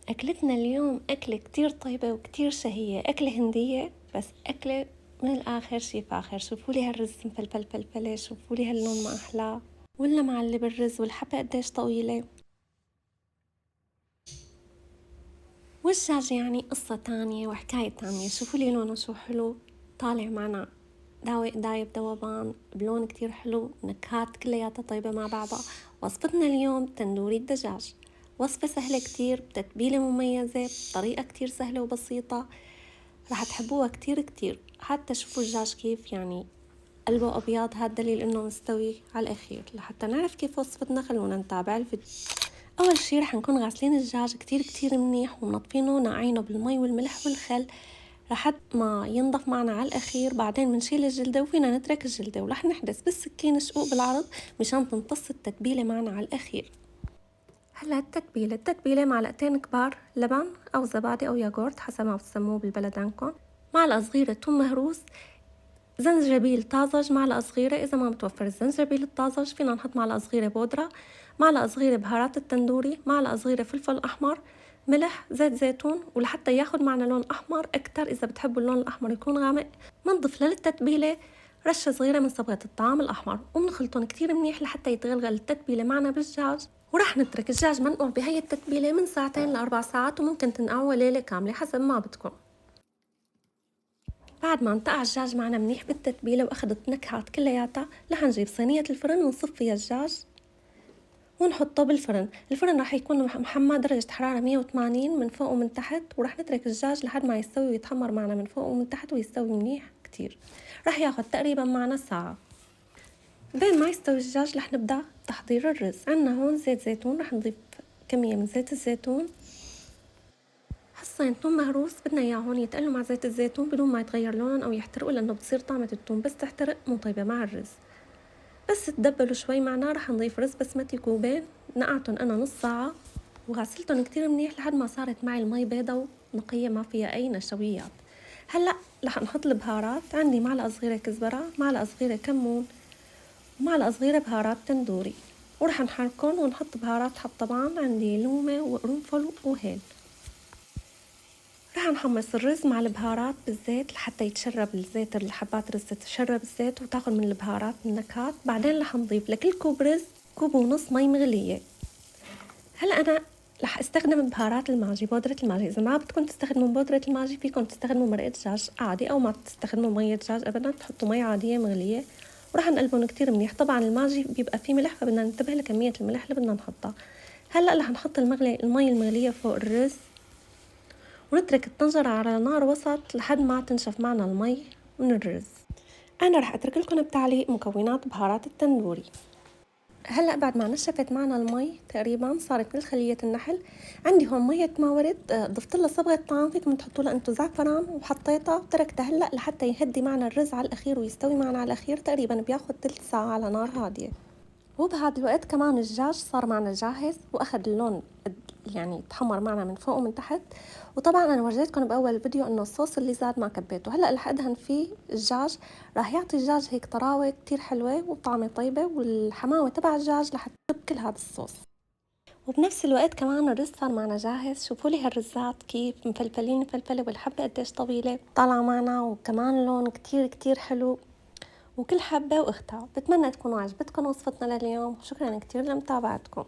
أكلتنا اليوم أكلة كتير طيبة وكتير شهية، أكلة هندية بس أكلة من الآخر شي فاخر. شوفولي هالرز مفلفل فلفلة، شوفولي هاللون ما أحلاه، ولا معلب الرز والحبة قديش طويلة، والدجاج يعني قصة تانية وحكاية تانية. شوفولي لونه شو حلو، طالع معنا دايب ذوبان بلون كتير حلو، نكهات كلياتها طيبة مع بعضها. وصفتنا اليوم تندوري الدجاج، وصفة سهلة كتير بتتبيلة مميزة بطريقة كتير سهلة وبسيطة، رح تحبوها كتير كتير. حتى شوفوا الدجاج كيف يعني قلبه أبيض، هاد دليل إنه مستوي على الأخير. لحتى نعرف كيف وصفتنا خلونا نتابع الفيديو. أول شي رح نكون غاسلين الدجاج كتير كتير منيح ومنطفينه ونقعينه بالمي والملح والخل لحد ما ينضف معنا على الأخير. بعدين بنشيل الجلدة وفينا نترك الجلدة، ورح نحدث بالسكين شقوق بالعرض مشان تمتص التتبيلة معنا على الأخير. هلا التتبيلة معلقتين كبار لبن أو زبادي أو ياغورت حسب ما بتسموه بالبلد عندكم، معلقة صغيرة ثوم مهروس، زنجبيل طازج معلقة صغيرة. إذا ما متوفر الزنجبيل الطازج فينا نحط معلقة صغيرة بودرة، معلقة صغيرة بهارات التندوري، معلقة صغيرة فلفل أحمر، ملح، زيت زيتون. ولحتى ياخد معنا لون أحمر أكتر، إذا بتحبوا اللون الأحمر يكون غامق، منضيف للتتبيلة رشة صغيرة من صبغة الطعام الأحمر، ومنخلطهم كتير منيح لحتى يتغلغل التتبيلة معنا بالدجاج. ورح نترك الدجاج منقوع بهي التتبيلة من 2 ل4 ساعات، وممكن تنقعوه ليلة كاملة حسب ما بدكم. بعد ما انتقع الدجاج معنا منيح بالتتبيلة وأخدت نكهات كلياتها، رح نجيب صينية الفرن ونصب فيها الدجاج ونحطه بالفرن. الفرن راح يكون محمى درجة حرارة 180 من فوق ومن تحت، ورح نترك الدجاج لحد ما يستوي ويتحمر معنا من فوق ومن تحت ويستوي منيح كتير. راح ياخد تقريبا معنا ساعة. بين ما يستوي الدجاج رح نبدأ تحضير الرز. عنا هون زيت زيتون، رح نضيف كمية من زيت الزيتون، حصين ثوم مهروس بدنا اياه هون يتقلوا مع زيت الزيتون بدون ما يتغير لونهم او يحترقوا، لانه بتصير طعمة الثوم بس تحترق مو طيبة مع الرز. بس تدبلوا شوي معنا رح نضيف رز بسمتي كوبين، نقعتن انا نص ساعة وغسلتن كتير منيح لحد ما صارت معي المي بيضة ونقية ما فيها اي نشويات. هلا رح نحط البهارات. عندي معلقة صغيرة كزبرة، معلقة صغيرة كمون، ومعلقة صغيرة بهارات تندوري، ورح نحركن ونحط بهارات حب طبعا. عندي لومة وقرنفل وهيل. رح نحمص الرز مع البهارات بالزيت لحتى يتشرب الزيت، الحبات الرز تتشرب الزيت وتاخد من البهارات النكهات. بعدين رح نضيف لكل كوب رز كوب ونص مي مغلية. هلا أنا رح استخدم بهارات الماجي، بودرة الماجي. إذا ما بدكم تستخدموا بودرة الماجي فيكم تستخدموا مرقة دجاج عادي، أو ما تستخدموا مية دجاج أبدا، تحطوا مي عادية مغلية ورح نقلبهم كتير منيح. طبعا الماجي بيبقى فيه ملح فبدنا ننتبه لكمية الملح اللي بدنا نحطها. هلا رح نحط المي المغلية فوق الرز ونترك الطنجرة على نار وسط لحد ما تنشف معنا المي من الرز. أنا رح أترك لكم بتعليق مكونات بهارات التندوري. هلأ بعد ما نشفت معنا المي تقريبا صارت مثل خلية النحل. عندي هون مية ما ورد، ضفت لها صبغة طعام، فيكم تحطوا لها انتو زعفران، وحطيتها وتركتها هلأ لحتى يهدي معنا الرز على الأخير ويستوي معنا على الأخير. تقريبا بياخد 3 ساعة على نار هادية. وبهذا الوقت كمان الدجاج صار معنا جاهز واخد اللون، يعني تحمر معنا من فوق ومن تحت. وطبعا انا ورجيتكم باول الفيديو انه الصوص اللي زاد ما كبيته. هلا رح ادهن فيه الدجاج، راح يعطي الدجاج هيك طراوه كتير حلوه وطعمه طيبه، والحماوه تبع الدجاج رح تكب كل هذا الصوص. وبنفس الوقت كمان الرز صار معنا جاهز. شوفوا لي هالرزات كيف مفلفلين مفلفله، والحبه قديش طويله طالعه معنا، وكمان لون كتير كتير حلو، وكل حبة واختها. بتمنى تكونوا عجبتكم وصفتنا لليوم. شكرا كتير لمتابعتكم.